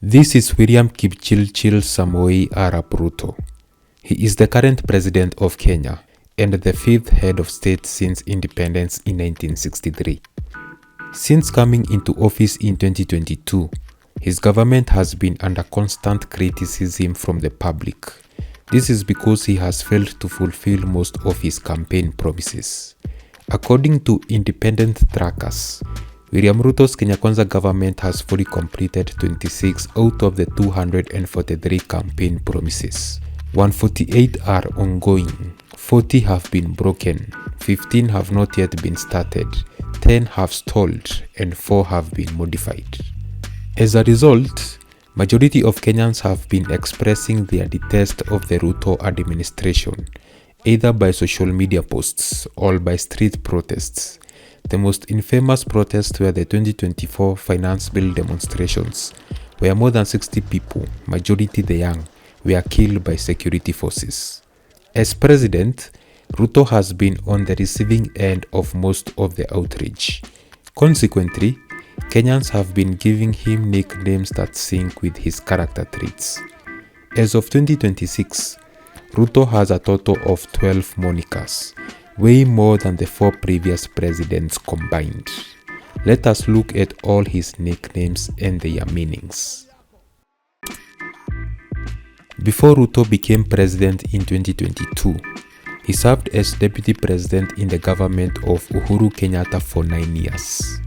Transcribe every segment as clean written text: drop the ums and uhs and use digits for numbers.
This is William Kipchirchir Samoei Arap Ruto. He is the current president of Kenya and the fifth head of state since independence in 1963. Since coming into office in 2022, his government has been under constant criticism from the public. This is because he has failed to fulfill most of his campaign promises. According to independent trackers, William Ruto's Kenya Kwanza government has fully completed 26 out of the 243 campaign promises. 148 are ongoing, 40 have been broken, 15 have not yet been started, 10 have stalled, and 4 have been modified. As a result, majority of Kenyans have been expressing their detest of the Ruto administration, either by social media posts or by street protests. The most infamous protests were the 2024 finance bill demonstrations, where more than 60 people, majority the young, were killed by security forces. As president, Ruto has been on the receiving end of most of the outrage. Consequently, Kenyans have been giving him nicknames that sync with his character traits. As of 2026, Ruto has a total of 12 monikers, way more than the 4 previous presidents combined. Let us look at all his nicknames and their meanings. Before Ruto became president in 2022, he served as deputy president in the government of Uhuru Kenyatta for 9 years.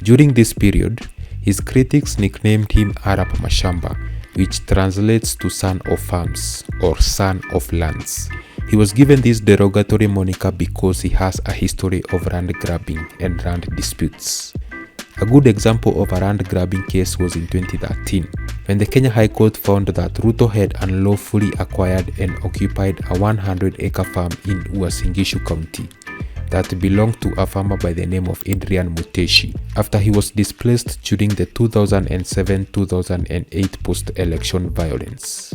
During this period, his critics nicknamed him Arap Mashamba, which translates to son of farms or son of lands. He was given this derogatory moniker because he has a history of land grabbing and land disputes. A good example of a land grabbing case was in 2013, when the Kenya High Court found that Ruto had unlawfully acquired and occupied a 100-acre farm in Uasin Gishu County that belonged to a farmer by the name of Adrian Muteshi after he was displaced during the 2007-2008 post-election violence.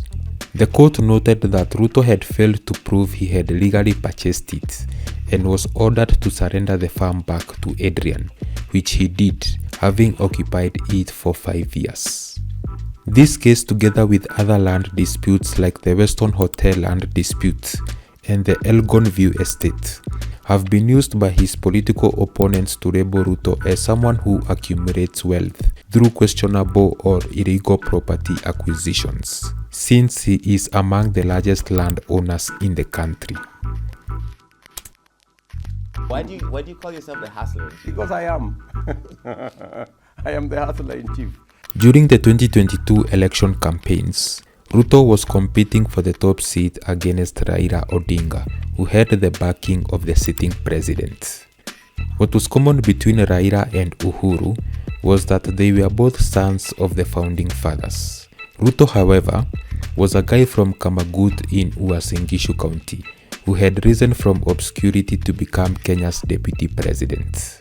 The court noted that Ruto had failed to prove he had legally purchased it and was ordered to surrender the farm back to Adrian, which he did, having occupied it for 5 years. This case, together with other land disputes like the Weston Hotel land dispute and the Elgon View estate, have been used by his political opponents to label Ruto as someone who accumulates wealth through questionable or illegal property acquisitions, since he is among the largest landowners in the country. Why do you call yourself the hustler? Because I am. I am the hustler in chief. During the 2022 election campaigns, Ruto was competing for the top seat against Raila Odinga, who had the backing of the sitting president. What was common between Raila and Uhuru was that they were both sons of the founding fathers. Ruto, however, was a guy from Kamagut in Uasin Gishu County, who had risen from obscurity to become Kenya's deputy president.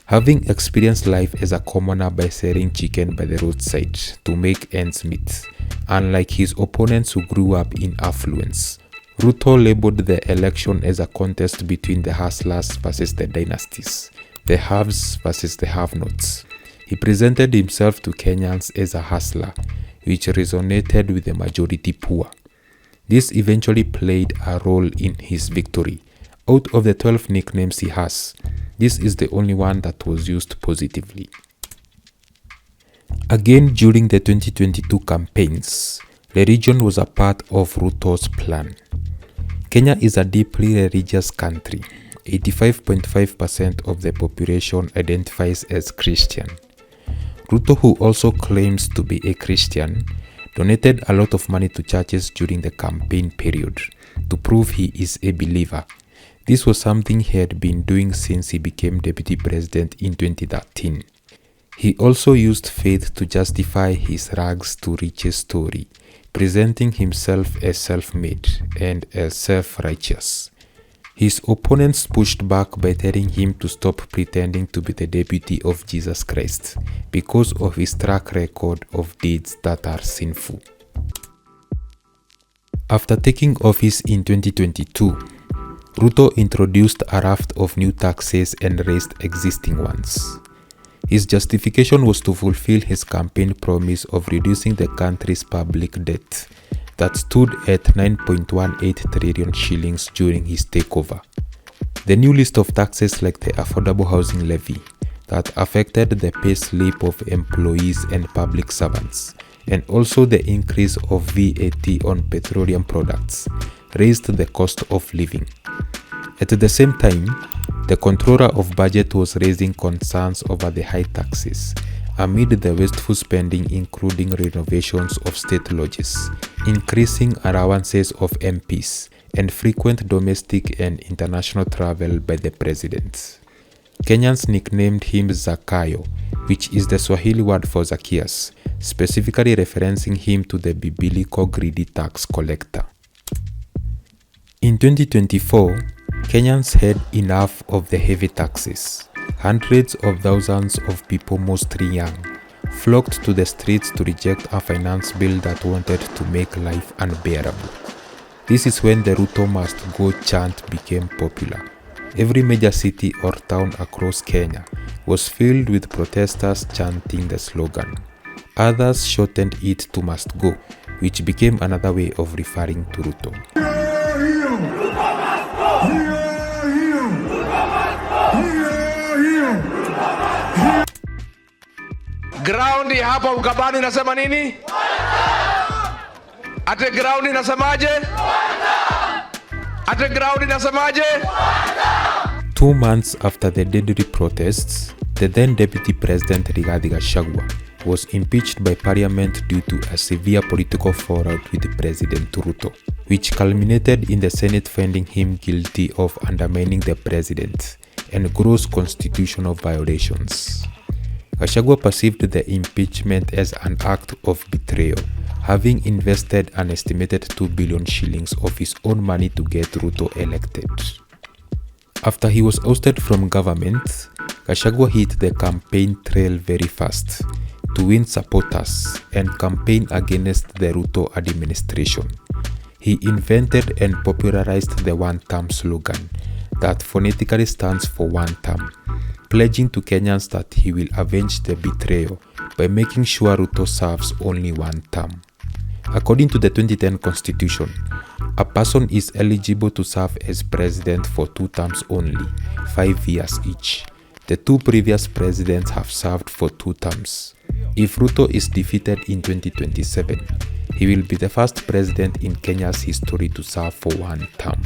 Having experienced life as a commoner by selling chicken by the roadside to make ends meet, unlike his opponents who grew up in affluence, Ruto labeled the election as a contest between the hustlers versus the dynasties, the haves versus the have-nots. He presented himself to Kenyans as a hustler, which resonated with the majority poor. This eventually played a role in his victory. Out of the 12 nicknames he has, this is the only one that was used positively. Again, during the 2022 campaigns, religion was a part of Ruto's plan. Kenya is a deeply religious country. 85.5% of the population identifies as Christian. Ruto, who also claims to be a Christian, donated a lot of money to churches during the campaign period to prove he is a believer. This was something he had been doing since he became deputy president in 2013. He also used faith to justify his rags to riches story, presenting himself as self-made and as self-righteous. His opponents pushed back by telling him to stop pretending to be the deputy of Jesus Christ because of his track record of deeds that are sinful. After taking office in 2022, Ruto introduced a raft of new taxes and raised existing ones. His justification was to fulfill his campaign promise of reducing the country's public debt that stood at 9.18 trillion shillings during his takeover. The new list of taxes like the affordable housing levy that affected the pay slip of employees and public servants, and also the increase of VAT on petroleum products, raised the cost of living. At the same time, the controller of budget was raising concerns over the high taxes amid the wasteful spending, including renovations of state lodges, increasing allowances of MPs, and frequent domestic and international travel by the president. Kenyans nicknamed him Zakayo, which is the Swahili word for Zacchaeus, specifically referencing him to the biblical greedy tax collector. In 2024, Kenyans had enough of the heavy taxes. Hundreds of thousands of people, mostly young, flocked to the streets to reject a finance bill that wanted to make life unbearable. This is when the Ruto must go chant became popular. Every major city or town across Kenya was filled with protesters chanting the slogan. Others shortened it to must go, which became another way of referring to Ruto. Ground hapa Ukambani inasema nini? Ate ground inasemaje? Ate ground inasemaje? 2 months after the deadly protests, the then Deputy President Rigathi Gachagua was impeached by Parliament due to a severe political fallout with President Ruto, which culminated in the Senate finding him guilty of undermining the president and gross constitutional violations. Gachagua perceived the impeachment as an act of betrayal, having invested an estimated 2 billion shillings of his own money to get Ruto elected. After he was ousted from government, Gachagua hit the campaign trail very fast to win supporters and campaign against the Ruto administration. He invented and popularized the wantam slogan that phonetically stands for wantam, pledging to Kenyans that he will avenge the betrayal by making sure Ruto serves only one term. According to the 2010 Constitution, a person is eligible to serve as president for 2 terms only, 5 years each. The 2 previous presidents have served for 2 terms. If Ruto is defeated in 2027, he will be the first president in Kenya's history to serve for 1 term.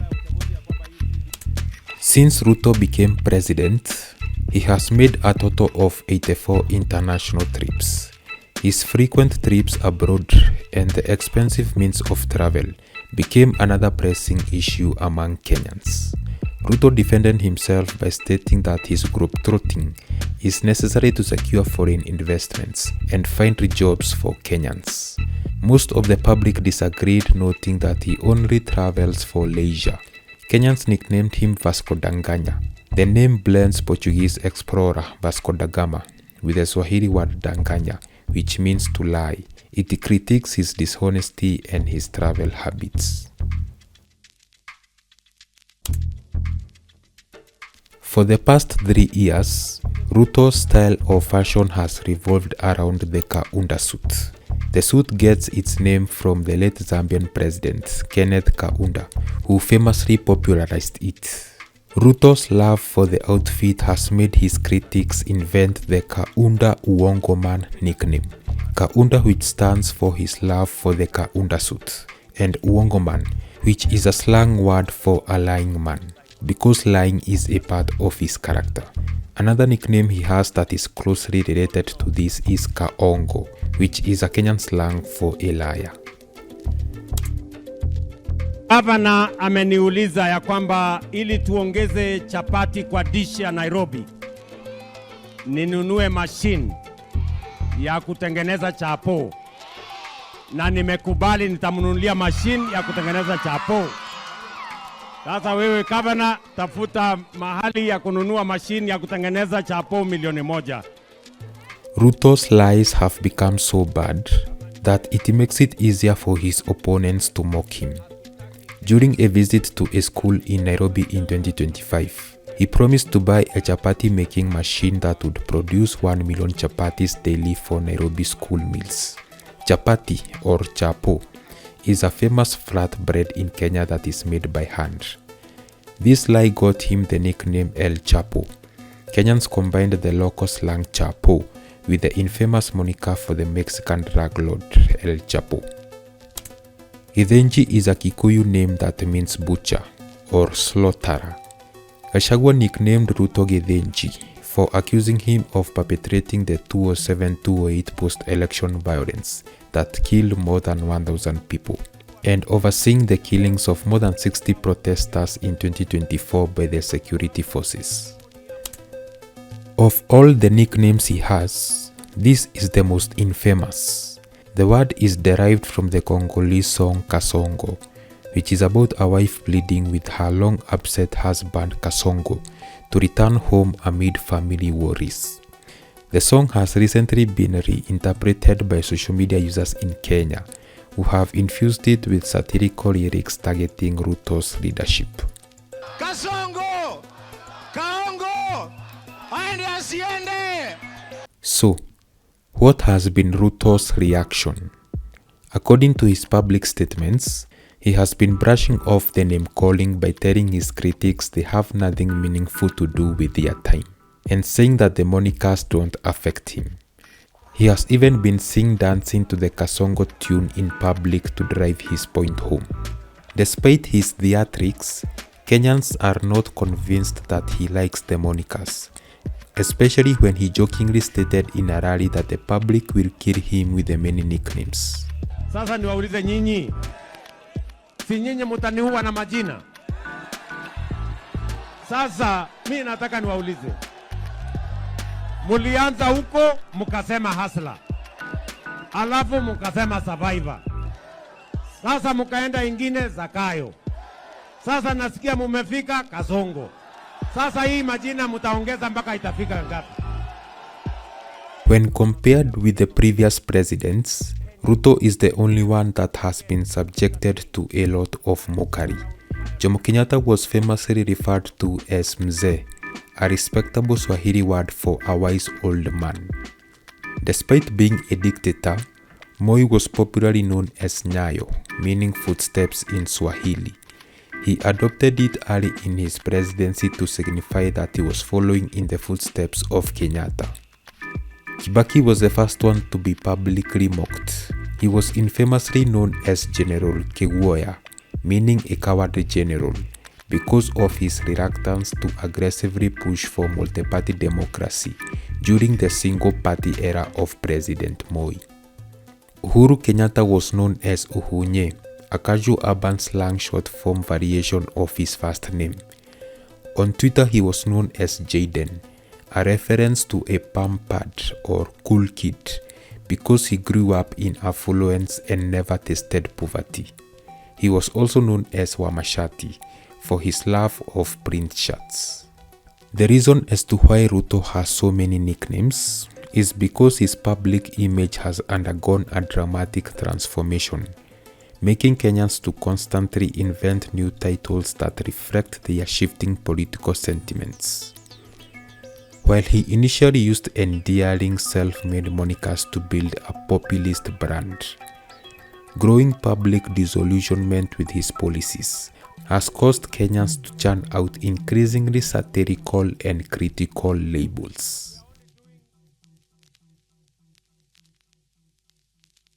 Since Ruto became president, he has made a total of 84 international trips. His frequent trips abroad and the expensive means of travel became another pressing issue among Kenyans. Ruto defended himself by stating that his globetrotting is necessary to secure foreign investments and find jobs for Kenyans. Most of the public disagreed, noting that he only travels for leisure. Kenyans nicknamed him Vasco da Gama. The name blends Portuguese explorer Vasco da Gama with the Swahili word danganya, which means to lie. It critiques his dishonesty and his travel habits. For the past 3 years, Ruto's style of fashion has revolved around the Kaunda suit. The suit gets its name from the late Zambian president, Kenneth Kaunda, who famously popularized it. Ruto's love for the outfit has made his critics invent the Kaunda Uongo Man nickname. Kaunda, which stands for his love for the Kaunda suit, and Uongo Man, which is a slang word for a lying man, because lying is a part of his character. Another nickname he has that is closely related to this is Kasongo, which is a Kenyan slang for a liar. Gavana ameniuliza ya kwamba ili tuongeze chapati kwa dish ya Nairobi, ninunue machine ya kutengeneza chapo, na nimekubali nitamnunulia machine ya kutengeneza chapo. Sasa wewe gavana, tafuta mahali ya kununua machine ya kutengeneza chapo 1,000,000. Ruto's lies have become so bad that it makes it easier for his opponents to mock him. During a visit to a school in Nairobi in 2025, He promised to buy a chapati making machine that would produce 1 million chapatis daily for Nairobi school meals. Chapati, or chapo, is a famous flat bread in Kenya that is made by hand. This lie got him the nickname El Chapo. Kenyans combined the local slang chapo with the infamous moniker for the Mexican drug lord El Chapo. Githinji is a Kikuyu name that means butcher or slaughterer. Gachagua nicknamed Ruto Githinji for accusing him of perpetrating the 2007-2008 post-election violence that killed more than 1,000 people and overseeing the killings of more than 60 protesters in 2024 by the security forces. Of all the nicknames he has, this is the most infamous. The word is derived from the Congolese song kasongo, which is about a wife pleading with her long upset husband Kasongo to return home amid family worries. The song has recently been reinterpreted by social media users in Kenya, who have infused it with satirical lyrics targeting Ruto's leadership. Kasongo! Kaongo! Aende asiende! So, what has been Ruto's reaction? According to his public statements, he has been brushing off the name-calling by telling his critics they have nothing meaningful to do with their time, and saying that the monikers don't affect him. He has even been seen dancing to the Kasongo tune in public to drive his point home. Despite his theatrics, Kenyans are not convinced that he likes the monikers, especially when he jokingly stated in a rally that the public will kill him with the many nicknames. Sasa niwaulize nyinyi, si nyinyi mutaniua na majina? Sasa mimi nataka niwaulize, mulianza huko mukasema hustler, alafu mukasema survivor, sasa mukaenda ingine zakayo, sasa nasikia mumefika kasongo. Sasa hii majina mutaongeza mpaka itafika ngapi? When compared with the previous presidents, Ruto is the only one that has been subjected to a lot of mockery. Jomo Kenyatta was famously referred to as Mzee, a respectable Swahili word for a wise old man. Despite being a dictator, Moi was popularly known as Nyayo, meaning footsteps in Swahili. He adopted it early in his presidency to signify that he was following in the footsteps of Kenyatta. Kibaki was the first one to be publicly mocked. He was infamously known as General Keguoya, meaning a cowardly general, because of his reluctance to aggressively push for multi-party democracy during the single-party era of President Moi. Uhuru Kenyatta was known as Uhunye, a casual urban slang short form variation of his first name. On Twitter, he was known as Jaden, a reference to a pampered or cool kid, because he grew up in affluence and never tasted poverty. He was also known as Wamashati for his love of print shirts. The reason as to why Ruto has so many nicknames is because his public image has undergone a dramatic transformation, making Kenyans to constantly invent new titles that reflect their shifting political sentiments. While he initially used endearing self-made monikers to build a populist brand, growing public disillusionment with his policies has caused Kenyans to churn out increasingly satirical and critical labels.